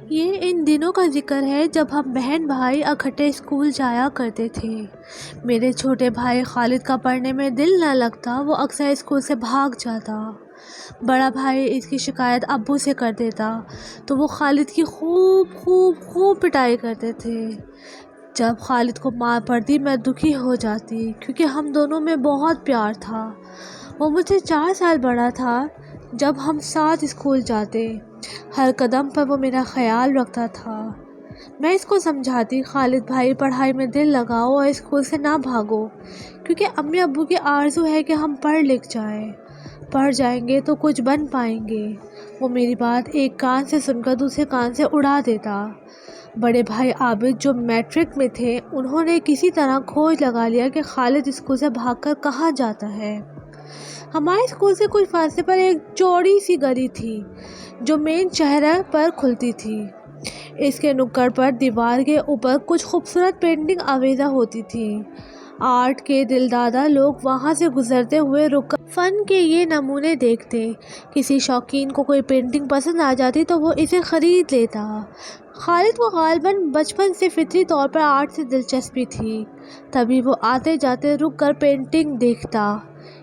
یہ ان دنوں کا ذکر ہے جب ہم بہن بھائی اکٹھے اسکول جایا کرتے تھے۔ میرے چھوٹے بھائی خالد کا پڑھنے میں دل نہ لگتا، وہ اکثر اسکول سے بھاگ جاتا۔ بڑا بھائی اس کی شکایت ابو سے کر دیتا تو وہ خالد کی خوب پٹائی کرتے تھے۔ جب خالد کو مار پڑتی میں دکھی ہو جاتی کیونکہ ہم دونوں میں بہت پیار تھا۔ وہ مجھ سے 4 سال بڑا تھا جب ہم ساتھ اسکول جاتے، ہر قدم پر وہ میرا خیال رکھتا تھا۔ میں اس کو سمجھاتی، خالد بھائی پڑھائی میں دل لگاؤ اور اسکول سے نہ بھاگو، کیونکہ امی ابو کی آرزو ہے کہ ہم پڑھ لکھ جائیں، پڑھ جائیں گے تو کچھ بن پائیں گے۔ وہ میری بات ایک کان سے سن کر دوسرے کان سے اڑا دیتا۔ بڑے بھائی عابد جو میٹرک میں تھے، انہوں نے کسی طرح کھوج لگا لیا کہ خالد اسکول سے بھاگ کر کہاں جاتا ہے۔ ہمارے اسکول سے کچھ فاصلے پر ایک چوڑی سی گلی تھی جو مین چہرہ پر کھلتی تھی۔ اس کے نکڑ پر دیوار کے اوپر کچھ خوبصورت پینٹنگ آویزاں ہوتی تھیں۔ آرٹ کے دلدادہ لوگ وہاں سے گزرتے ہوئے رک کر فن کے یہ نمونے دیکھتے۔ کسی شوقین کو کوئی پینٹنگ پسند آ جاتی تو وہ اسے خرید لیتا۔ خالد کو غالباً بچپن سے فطری طور پر آرٹ سے دلچسپی تھی، تبھی وہ آتے جاتے رک کر پینٹنگ دیکھتا۔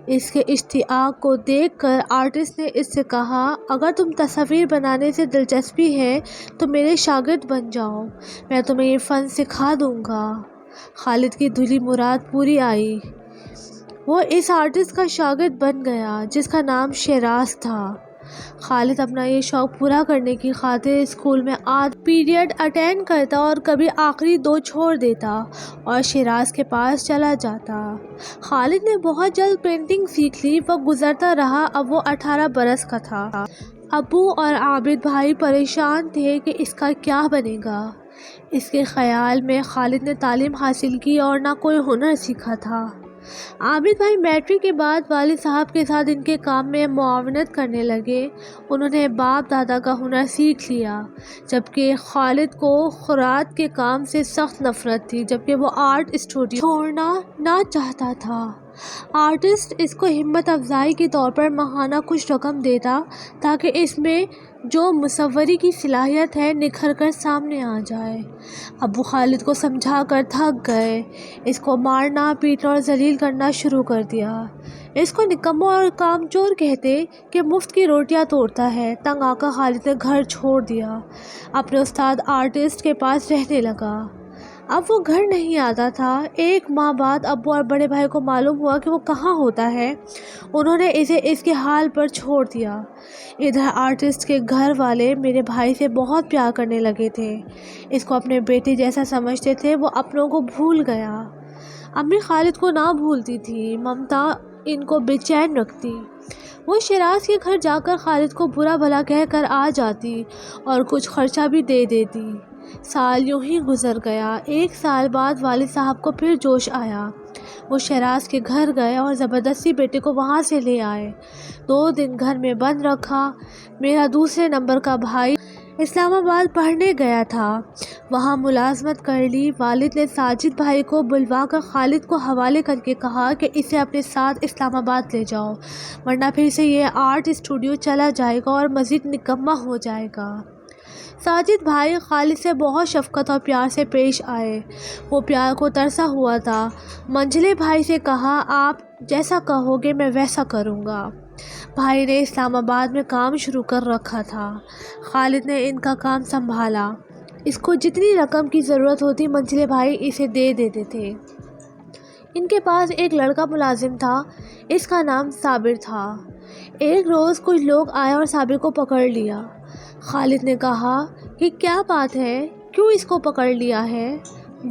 اس کے اشتیاق کو دیکھ کر آرٹسٹ نے اس سے کہا، اگر تم تصاویر بنانے سے دلچسپی ہے تو میرے شاگرد بن جاؤ، میں تمہیں یہ فن سکھا دوں گا۔ خالد کی دھلی مراد پوری آئی، وہ اس آرٹسٹ کا شاگرد بن گیا جس کا نام شیراز تھا۔ خالد اپنا یہ شوق پورا کرنے کی خاطر اسکول میں آدھا پیریڈ اٹینڈ کرتا اور کبھی آخری 2 چھوڑ دیتا اور شیراز کے پاس چلا جاتا۔ خالد نے بہت جلد پینٹنگ سیکھ لی۔ وقت گزرتا رہا، اب وہ 18 برس کا تھا۔ ابو اور عابد بھائی پریشان تھے کہ اس کا کیا بنے گا۔ اس کے خیال میں خالد نے تعلیم حاصل کی اور نہ کوئی ہنر سیکھا تھا۔ عابد بھائی میٹرک کے بعد والد صاحب کے ساتھ ان کے کام میں معاونت کرنے لگے۔ انہوں نے باپ دادا کا ہنر سیکھ لیا، جبکہ خالد کو خراٹ کے کام سے سخت نفرت تھی، جبکہ وہ آرٹ اسٹوڈیو چھوڑنا نہ چاہتا تھا۔ آرٹسٹ اس کو ہمت افزائی کے طور پر ماہانہ کچھ رقم دیتا تاکہ اس میں جو مصوری کی صلاحیت ہے نکھر کر سامنے آ جائے۔ ابو خالد کو سمجھا کر تھک گئے، اس کو مارنا پیٹنا اور ذلیل کرنا شروع کر دیا۔ اس کو نکمّا اور کامچور کہتے کہ مفت کی روٹیاں توڑتا ہے۔ تنگ آ کر خالد نے گھر چھوڑ دیا، اپنے استاد آرٹسٹ کے پاس رہنے لگا۔ اب وہ گھر نہیں آتا تھا۔ 1 ماہ بعد ابو اور بڑے بھائی کو معلوم ہوا کہ وہ کہاں ہوتا ہے۔ انہوں نے اسے اس کے حال پر چھوڑ دیا۔ ادھر آرٹسٹ کے گھر والے میرے بھائی سے بہت پیار کرنے لگے تھے، اس کو اپنے بیٹے جیسا سمجھتے تھے۔ وہ اپنوں کو بھول گیا۔ امی خالد کو نہ بھولتی تھی، ممتا ان کو بے چین رکھتی۔ وہ شیراز کے گھر جا کر خالد کو برا بھلا کہہ کر آ جاتی اور کچھ خرچہ بھی دے دیتی۔ سال یوں ہی گزر گیا۔ 1 سال بعد والد صاحب کو پھر جوش آیا۔ وہ شیراز کے گھر گئے اور زبردستی بیٹے کو وہاں سے لے آئے۔ 2 دن گھر میں بند رکھا۔ میرا دوسرے نمبر کا بھائی اسلام آباد پڑھنے گیا تھا، وہاں ملازمت کر لی۔ والد نے ساجد بھائی کو بلوا کر خالد کو حوالے کر کے کہا کہ اسے اپنے ساتھ اسلام آباد لے جاؤ، ورنہ پھر سے یہ آرٹ اسٹوڈیو چلا جائے گا اور مزید نکمّا ہو جائے گا۔ ساجد بھائی خالد سے بہت شفقت اور پیار سے پیش آئے، وہ پیار کو ترسا ہوا تھا۔ منجلے بھائی سے کہا، آپ جیسا کہو گے میں ویسا کروں گا۔ بھائی نے اسلام آباد میں کام شروع کر رکھا تھا۔ خالد نے ان کا کام سنبھالا۔ اس کو جتنی رقم کی ضرورت ہوتی منجلے بھائی اسے دے دیتے تھے۔ ان کے پاس ایک لڑکا ملازم تھا، اس کا نام صابر تھا۔ ایک روز کچھ لوگ آئے اور صابر کو پکڑ لیا۔ خالد نے کہا کہ کیا بات ہے، کیوں اس کو پکڑ لیا ہے؟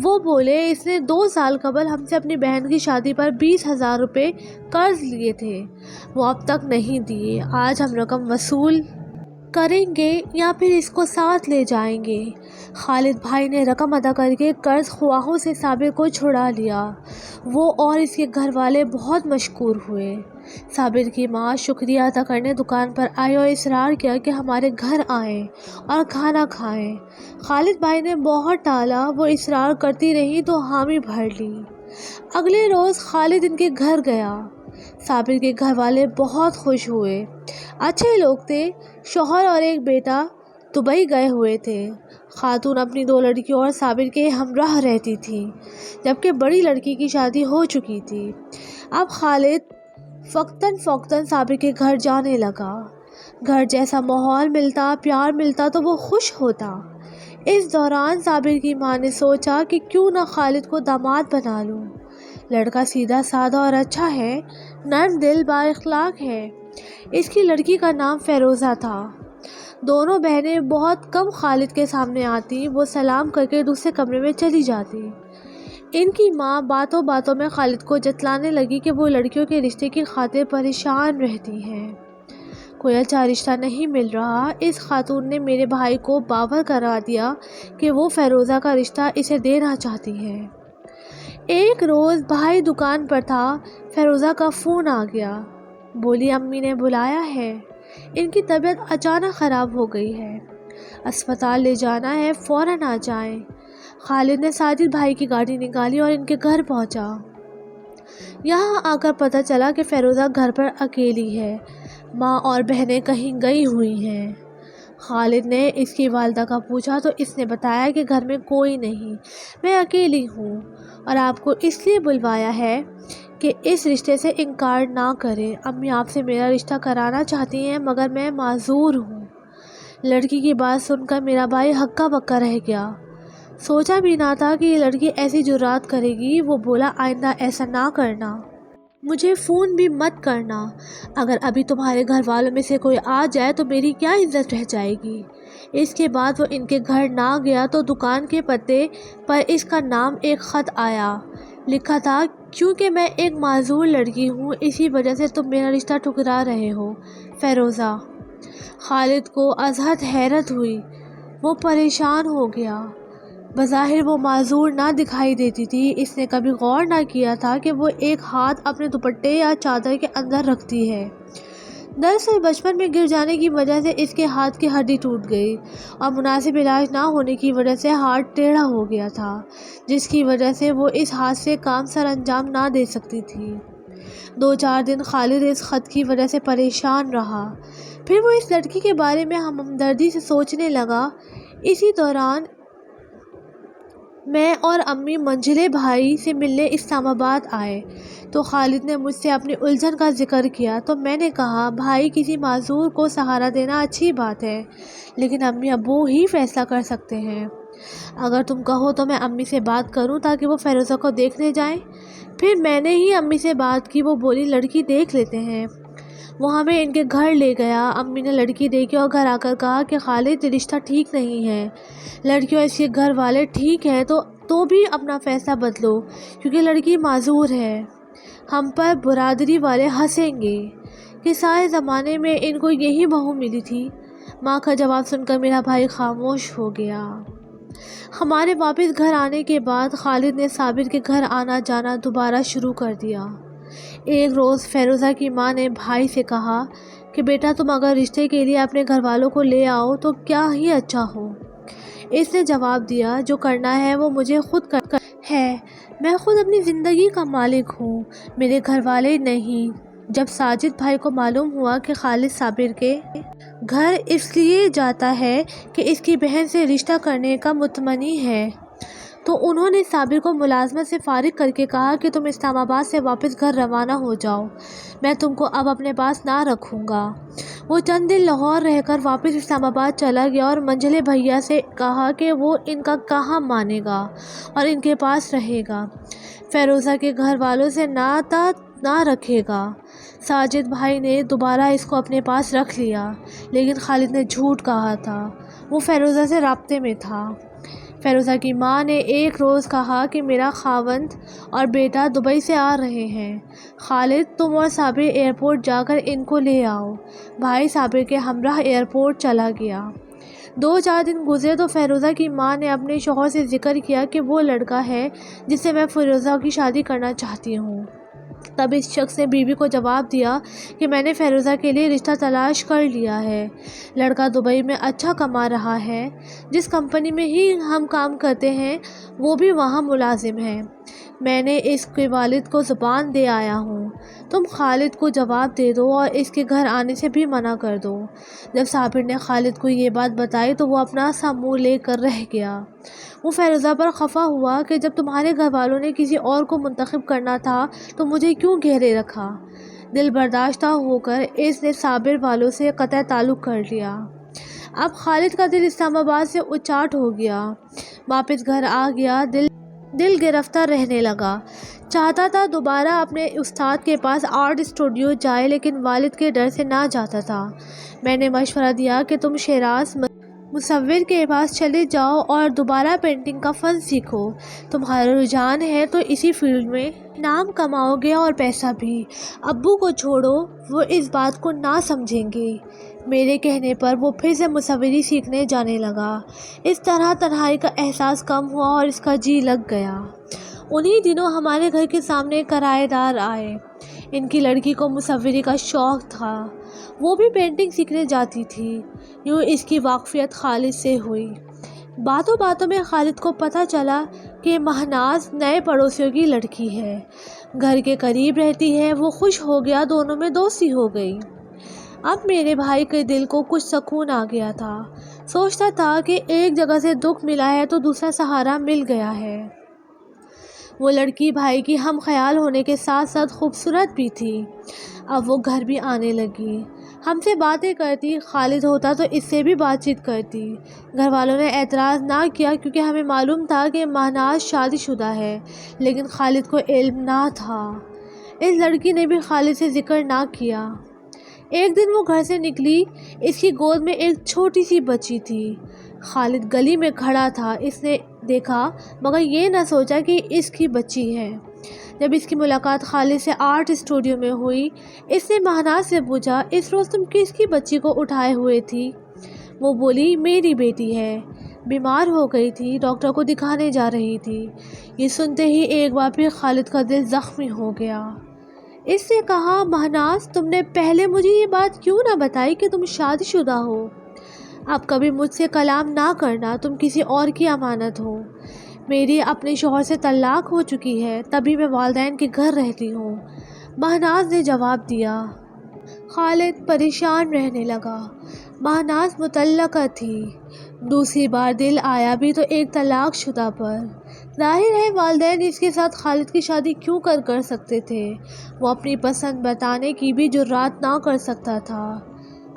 وہ بولے، اس نے 2 سال قبل ہم سے اپنی بہن کی شادی پر 20,000 روپے قرض لیے تھے، وہ اب تک نہیں دیے۔ آج ہم رقم وصول کریں گے یا پھر اس کو ساتھ لے جائیں گے۔ خالد بھائی نے رقم ادا کر کے قرض خواہوں سے صابر کو چھڑا لیا۔ وہ اور اس کے گھر والے بہت مشکور ہوئے۔ صابر کی ماں شکریہ ادا کرنے دکان پر آئی اور اصرار کیا کہ ہمارے گھر آئیں اور کھانا کھائیں۔ خالد بھائی نے بہت ٹالا، وہ اصرار کرتی رہی تو حامی بھر لی۔ اگلے روز خالد ان کے گھر گیا۔ صابر کے گھر والے بہت خوش ہوئے، اچھے لوگ تھے، شوہر اور ایک بیٹا۔ دبئی گئے ہوئے تھے۔ خاتون اپنی 2 لڑکیوں اور صابر کے ہمراہ رہتی تھی، جبکہ بڑی لڑکی کی شادی ہو چکی تھی۔ اب خالد فوقتاً صابر کے گھر جانے لگا۔ گھر جیسا ماحول ملتا، پیار ملتا تو وہ خوش ہوتا۔ اس دوران صابر کی ماں نے سوچا کہ کیوں نہ خالد کو داماد بنا لوں۔ لڑکا سیدھا سادہ اور اچھا ہے، نرم دل، با اخلاق ہے۔ اس کی لڑکی کا نام فیروزہ تھا۔ دونوں بہنیں بہت کم خالد کے سامنے آتی، وہ سلام کر کے دوسرے کمرے میں چلی جاتی۔ ان کی ماں باتوں باتوں میں خالد کو جتلانے لگی کہ وہ لڑکیوں کے رشتے کی خاطر پریشان رہتی ہیں، کوئی اچھا رشتہ نہیں مل رہا۔ اس خاتون نے میرے بھائی کو باور کرا دیا کہ وہ فیروزہ کا رشتہ اسے دینا چاہتی ہے۔ ایک روز بھائی دکان پر تھا، فیروزہ کا فون آ گیا۔ بولی امی نے بلایا ہے، ان کی طبیعت اچانک خراب ہو گئی ہے، اسپتال لے جانا ہے، فوراً آ جائیں۔ خالد نے ساجد بھائی کی گاڑی نکالی اور ان کے گھر پہنچا۔ یہاں آ کر پتہ چلا کہ فیروزہ گھر پر اکیلی ہے، ماں اور بہنیں کہیں گئی ہوئی ہیں۔ خالد نے اس کی والدہ کا پوچھا تو اس نے بتایا کہ گھر میں کوئی نہیں، میں اکیلی ہوں اور آپ کو اس لیے بلوایا ہے کہ اس رشتے سے انکار نہ کریں۔ امی آپ سے میرا رشتہ کرانا چاہتی ہیں مگر میں معذور ہوں۔ لڑکی کی بات سن کر میرا بھائی ہکا بکا رہ گیا، سوچا بھی نہ تھا کہ یہ لڑکی ایسی جرات کرے گی۔ وہ بولا آئندہ ایسا نہ کرنا، مجھے فون بھی مت کرنا، اگر ابھی تمہارے گھر والوں میں سے کوئی آ جائے تو میری کیا عزت رہ جائے گی۔ اس کے بعد وہ ان کے گھر نہ گیا تو دکان کے پتے پر اس کا نام ایک خط آیا، لکھا تھا کیونکہ میں ایک معذور لڑکی ہوں اسی وجہ سے تم میرا رشتہ ٹھکرا رہے ہو، فیروزہ۔ خالد کو ازحد حیرت ہوئی، وہ پریشان ہو گیا۔ بظاہر وہ معذور نہ دکھائی دیتی تھی، اس نے کبھی غور نہ کیا تھا کہ وہ ایک ہاتھ اپنے دوپٹے یا چادر کے اندر رکھتی ہے۔ دراصل بچپن میں گر جانے کی وجہ سے اس کے ہاتھ کی ہڈی ٹوٹ گئی اور مناسب علاج نہ ہونے کی وجہ سے ہاتھ ٹیڑھا ہو گیا تھا، جس کی وجہ سے وہ اس ہاتھ سے کام سر انجام نہ دے سکتی تھی۔ 2-4 دن خالد اس خط کی وجہ سے پریشان رہا، پھر وہ اس لڑکی کے بارے میں ہمدردی سے سوچنے لگا۔ اسی دوران میں اور امی منجلے بھائی سے ملنے اسلام آباد آئے تو خالد نے مجھ سے اپنی الجھن کا ذکر کیا تو میں نے کہا بھائی کسی معذور کو سہارا دینا اچھی بات ہے، لیکن امی ابو ہی فیصلہ کر سکتے ہیں۔ اگر تم کہو تو میں امی سے بات کروں تاکہ وہ فیروزہ کو دیکھنے جائیں۔ پھر میں نے ہی امی سے بات کی، وہ بولی لڑکی دیکھ لیتے ہیں۔ وہ ہمیں ان کے گھر لے گیا۔ امی نے لڑکی دیکھی اور گھر آ کر کہا کہ خالد رشتہ ٹھیک نہیں ہے، لڑکی اور اس کے گھر والے ٹھیک ہیں تو بھی اپنا فیصلہ بدلو کیونکہ لڑکی معذور ہے، ہم پر برادری والے ہنسیں گے کہ سارے زمانے میں ان کو یہی بہو ملی تھی۔ ماں کا جواب سن کر میرا بھائی خاموش ہو گیا۔ ہمارے واپس گھر آنے کے بعد خالد نے صابر کے گھر آنا جانا دوبارہ شروع کر دیا۔ ایک روز فیروزہ کی ماں نے بھائی سے کہا کہ بیٹا تم اگر رشتے کے لیے اپنے گھر والوں کو لے آؤ تو کیا ہی اچھا ہو۔ اس نے جواب دیا جو کرنا ہے وہ مجھے خود کرنا ہے، میں خود اپنی زندگی کا مالک ہوں، میرے گھر والے نہیں۔ جب ساجد بھائی کو معلوم ہوا کہ خالد صابر کے گھر اس لیے جاتا ہے کہ اس کی بہن سے رشتہ کرنے کا متمنی ہے تو انہوں نے صابر کو ملازمت سے فارغ کر کے کہا کہ تم اسلام آباد سے واپس گھر روانہ ہو جاؤ، میں تم کو اب اپنے پاس نہ رکھوں گا۔ وہ چند دن لاہور رہ کر واپس اسلام آباد چلا گیا اور منجلے بھیا سے کہا کہ وہ ان کا کہاں مانے گا اور ان کے پاس رہے گا، فیروزہ کے گھر والوں سے ناطا نہ رکھے گا۔ ساجد بھائی نے دوبارہ اس کو اپنے پاس رکھ لیا، لیکن خالد نے جھوٹ کہا تھا، وہ فیروزہ سے رابطے میں تھا۔ فیروزہ کی ماں نے ایک روز کہا کہ میرا خاوند اور بیٹا دبئی سے آ رہے ہیں، خالد تم اور صابر ایئرپورٹ جا کر ان کو لے آؤ۔ بھائی صابر کے ہمراہ ایئرپورٹ چلا گیا۔ 2-4 دن گزرے تو فیروزہ کی ماں نے اپنے شوہر سے ذکر کیا کہ وہ لڑکا ہے جس سے میں فیروزہ کی شادی کرنا چاہتی ہوں۔ تب اس شخص نے بیوی کو جواب دیا کہ میں نے فیروزہ کے لیے رشتہ تلاش کر لیا ہے، لڑکا دبئی میں اچھا کما رہا ہے، جس کمپنی میں ہی ہم کام کرتے ہیں وہ بھی وہاں ملازم ہے، میں نے اس کے والد کو زبان دے آیا ہوں، تم خالد کو جواب دے دو اور اس کے گھر آنے سے بھی منع کر دو۔ جب صابر نے خالد کو یہ بات بتائی تو وہ اپنا سا منہ لے کر رہ گیا۔ وہ فیروزہ پر خفا ہوا کہ جب تمہارے گھر والوں نے کسی اور کو منتخب کرنا تھا تو مجھے کیوں گھیرے رکھا؟ دل برداشتہ ہو کر اس نے صابر والوں سے قطع تعلق کر لیا۔ اب خالد کا دل اسلام آباد سے اچاٹ ہو گیا، واپس گھر آ گیا، دل گرفتہ رہنے لگا۔ چاہتا تھا دوبارہ اپنے استاد کے پاس آرٹ اسٹوڈیو جائے، لیکن والد کے ڈر سے نہ جاتا تھا۔ میں نے مشورہ دیا کہ تم شیراز مصور کے پاس چلے جاؤ اور دوبارہ پینٹنگ کا فن سیکھو، تمہارا رجحان ہے تو اسی فیلڈ میں نام کماؤ گے اور پیسہ بھی۔ ابو کو چھوڑو، وہ اس بات کو نہ سمجھیں گے۔ میرے کہنے پر وہ پھر سے مصوری سیکھنے جانے لگا۔ اس طرح تنہائی کا احساس کم ہوا اور اس کا جی لگ گیا۔ انہی دنوں ہمارے گھر کے سامنے کرایہ دار آئے۔ ان کی لڑکی کو مصوری کا شوق تھا، وہ بھی پینٹنگ سیکھنے جاتی تھی۔ یوں اس کی واقفیت خالد سے ہوئی۔ باتوں باتوں میں خالد کو پتہ چلا کہ مہناز نئے پڑوسیوں کی لڑکی ہے، گھر کے قریب رہتی ہے۔ وہ خوش ہو گیا، دونوں میں دوستی ہو گئی۔ اب میرے بھائی کے دل کو کچھ سکون آ گیا تھا، سوچتا تھا کہ ایک جگہ سے دکھ ملا ہے تو دوسرا سہارا مل گیا ہے۔ وہ لڑکی بھائی کی ہم خیال ہونے کے ساتھ ساتھ خوبصورت بھی تھی۔ اب وہ گھر بھی آنے لگی، ہم سے باتیں کرتی، خالد ہوتا تو اس سے بھی بات چیت کرتی۔ گھر والوں نے اعتراض نہ کیا کیونکہ ہمیں معلوم تھا کہ مہناز شادی شدہ ہے، لیکن خالد کو علم نہ تھا۔ اس لڑکی نے بھی خالد سے ذکر نہ کیا۔ ایک دن وہ گھر سے نکلی، اس کی گود میں ایک چھوٹی سی بچی تھی۔ خالد گلی میں کھڑا تھا، اس نے دیکھا مگر یہ نہ سوچا کہ اس کی بچی ہے۔ جب اس کی ملاقات خالد سے آرٹ اسٹوڈیو میں ہوئی، اس نے مہناز سے پوچھا، اس روز تم کس کی بچی کو اٹھائے ہوئے تھی؟ وہ بولی، میری بیٹی ہے، بیمار ہو گئی تھی، ڈاکٹر کو دکھانے جا رہی تھی۔ یہ سنتے ہی ایک بار پھر خالد کا دل زخمی ہو گیا۔ اس نے کہا، مہناز تم نے پہلے مجھے یہ بات کیوں نہ بتائی کہ تم شادی شدہ ہو؟ اب کبھی مجھ سے کلام نہ کرنا، تم کسی اور کی امانت ہو۔ میری اپنے شوہر سے طلاق ہو چکی ہے، تبھی میں والدین کے گھر رہتی ہوں، مہناز نے جواب دیا۔ خالد پریشان رہنے لگا۔ مہناز مطلقہ تھی، دوسری بار دل آیا بھی تو ایک طلاق شدہ پر۔ ظاہر ہے والدین اس کے ساتھ خالد کی شادی کیوں کر سکتے تھے؟ وہ اپنی پسند بتانے کی بھی جرات نہ کر سکتا تھا۔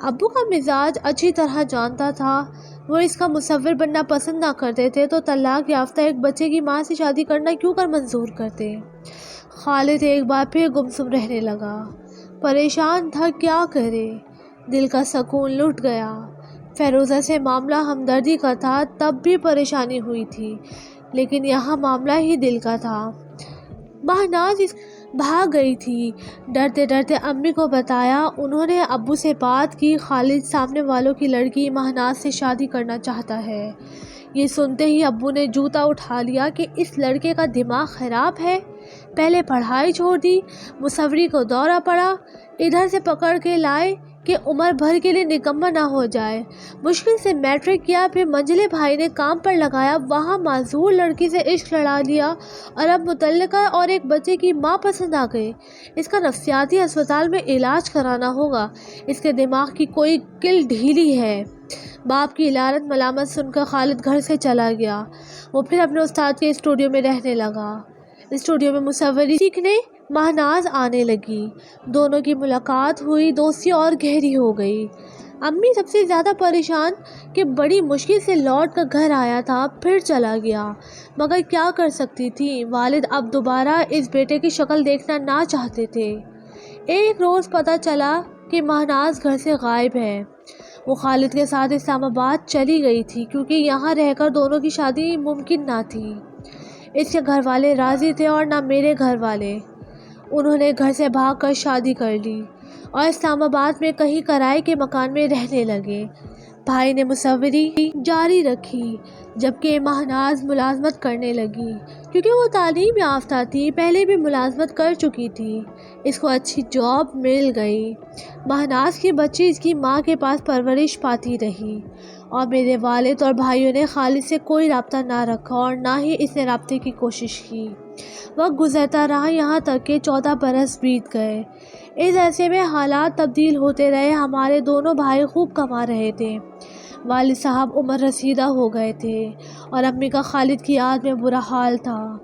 ابو کا مزاج اچھی طرح جانتا تھا، وہ اس کا مصور بننا پسند نہ کرتے تھے تو طلاق یافتہ ایک بچے کی ماں سے شادی کرنا کیوں کر منظور کرتے؟ خالد ایک بار پھر گمسم رہنے لگا، پریشان تھا کیا کرے، دل کا سکون لٹ گیا۔ فیروزہ سے معاملہ ہمدردی کا تھا، تب بھی پریشانی ہوئی تھی، لیکن یہاں معاملہ ہی دل کا تھا۔ مہناز بھاگ گئی تھی، ڈرتے ڈرتے امی کو بتایا، انہوں نے ابو سے بات کی، خالد سامنے والوں کی لڑکی مہناز سے شادی کرنا چاہتا ہے۔ یہ سنتے ہی ابو نے جوتا اٹھا لیا کہ اس لڑکے کا دماغ خراب ہے، پہلے پڑھائی چھوڑ دی، مصوری کو دورہ پڑا، ادھر سے پکڑ کے لائے کہ عمر بھر کے لیے نکمہ نہ ہو جائے۔ مشکل سے میٹرک کیا، پھر منجلے بھائی نے کام پر لگایا، وہاں معذور لڑکی سے عشق لڑا لیا اور اب مطلقہ اور ایک بچے کی ماں پسند آ گئی۔ اس کا نفسیاتی اسپتال میں علاج کرانا ہوگا، اس کے دماغ کی کوئی کل ڈھیلی ہے۔ باپ کی لعنت ملامت سن کر خالد گھر سے چلا گیا۔ وہ پھر اپنے استاد کے اسٹوڈیو میں رہنے لگا۔ اسٹوڈیو میں مصوری سیکھنے مہناز آنے لگی، دونوں کی ملاقات ہوئی، دوستی اور گہری ہو گئی۔ امی سب سے زیادہ پریشان کہ بڑی مشکل سے لوٹ کر گھر آیا تھا، پھر چلا گیا، مگر کیا کر سکتی تھی، والد اب دوبارہ اس بیٹے کی شکل دیکھنا نہ چاہتے تھے۔ ایک روز پتہ چلا کہ مہناز گھر سے غائب ہے۔ وہ خالد کے ساتھ اسلام آباد چلی گئی تھی کیونکہ یہاں رہ کر دونوں کی شادی ممکن نہ تھی۔ اس کے گھر والے راضی تھے اور نہ میرے گھر والے۔ انہوں نے گھر سے بھاگ کر شادی کر لی اور اسلام آباد میں کہیں کرائے کے مکان میں رہنے لگے۔ بھائی نے مصوری جاری رکھی جبکہ مہناز ملازمت کرنے لگی، کیونکہ وہ تعلیم یافتہ تھی، پہلے بھی ملازمت کر چکی تھی، اس کو اچھی جاب مل گئی۔ مہناز کی بچی اس کی ماں کے پاس پرورش پاتی رہی اور میرے والد اور بھائیوں نے خالد سے کوئی رابطہ نہ رکھا اور نہ ہی اس نے رابطے کی کوشش کی۔ وقت گزرتا رہا یہاں تک کہ 14 برس بیت گئے۔ اس عرصے میں حالات تبدیل ہوتے رہے۔ ہمارے دونوں بھائی خوب کما رہے تھے۔ والد صاحب عمر رسیدہ ہو گئے تھے اور امی کا خالد کی یاد میں برا حال تھا۔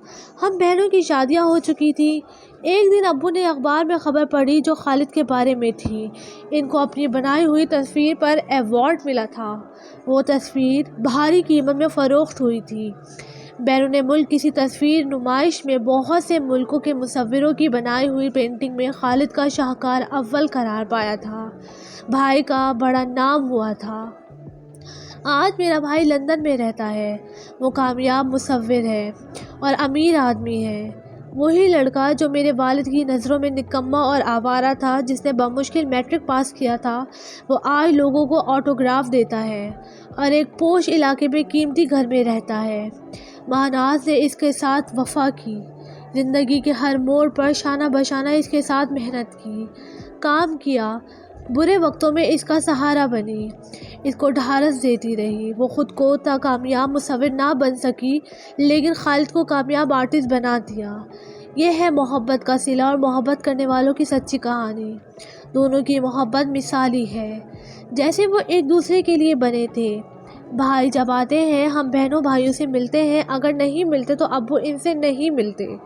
ہم بہنوں کی شادیاں ہو چکی تھیں۔ ایک دن ابو نے اخبار میں خبر پڑھی جو خالد کے بارے میں تھی۔ ان کو اپنی بنائی ہوئی تصویر پر ایوارڈ ملا تھا۔ وہ تصویر بھاری قیمت میں فروخت ہوئی تھی۔ بیرون ملک کسی تصویر نمائش میں بہت سے ملکوں کے مصوروں کی بنائی ہوئی پینٹنگ میں خالد کا شاہکار اول قرار پایا تھا۔ بھائی کا بڑا نام ہوا تھا۔ آج میرا بھائی لندن میں رہتا ہے۔ وہ کامیاب مصور ہے اور امیر آدمی ہے۔ وہی لڑکا جو میرے والد کی نظروں میں نکما اور آوارہ تھا، جس نے بمشکل میٹرک پاس کیا تھا، وہ آج لوگوں کو آٹوگراف دیتا ہے اور ایک پوش علاقے میں قیمتی گھر میں رہتا ہے۔ ماہناز نے اس کے ساتھ وفا کی۔ زندگی کے ہر موڑ پر شانہ بشانہ اس کے ساتھ محنت کی، کام کیا۔ برے وقتوں میں اس کا سہارا بنی، اس کو ڈھارس دیتی رہی۔ وہ خود کو کامیاب مصور نہ بن سکی لیکن خالد کو کامیاب آرٹسٹ بنا دیا۔ یہ ہے محبت کا صلہ اور محبت کرنے والوں کی سچی کہانی۔ دونوں کی محبت مثالی ہے، جیسے وہ ایک دوسرے کے لیے بنے تھے۔ بھائی جب آتے ہیں ہم بہنوں بھائیوں سے ملتے ہیں، اگر نہیں ملتے تو ابو ان سے نہیں ملتے۔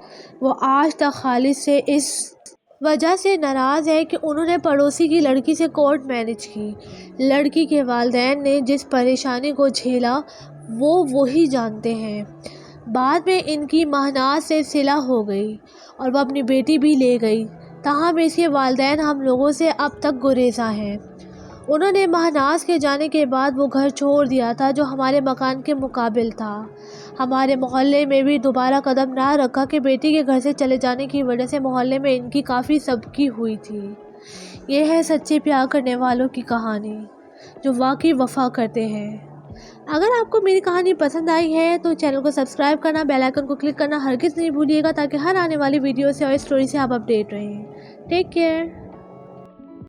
وہ آج تک خالد سے اس وجہ سے ناراض ہے کہ انہوں نے پڑوسی کی لڑکی سے کورٹ میرج کی۔ لڑکی کے والدین نے جس پریشانی کو جھیلا وہ وہی جانتے ہیں۔ بعد میں ان کی ماہناز سے صلح ہو گئی اور وہ اپنی بیٹی بھی لے گئی، تاہم اس کے والدین ہم لوگوں سے اب تک گریزاں ہیں۔ انہوں نے ماہناز کے جانے کے بعد وہ گھر چھوڑ دیا تھا جو ہمارے مکان کے مقابل تھا۔ ہمارے محلے میں بھی دوبارہ قدم نہ رکھا کہ بیٹی کے گھر سے چلے جانے کی وجہ سے محلے میں ان کی کافی سبکی ہوئی تھی۔ یہ ہے سچے پیار کرنے والوں کی کہانی جو واقعی وفا کرتے ہیں۔ اگر آپ کو میری کہانی پسند آئی ہے تو چینل کو سبسکرائب کرنا، بیل آئیکن کو کلک کرنا ہرگز نہیں بھولیے گا تاکہ ہر آنے والی ویڈیو سے اور اسٹوری سے آپ اپڈیٹ رہیں۔ Take care.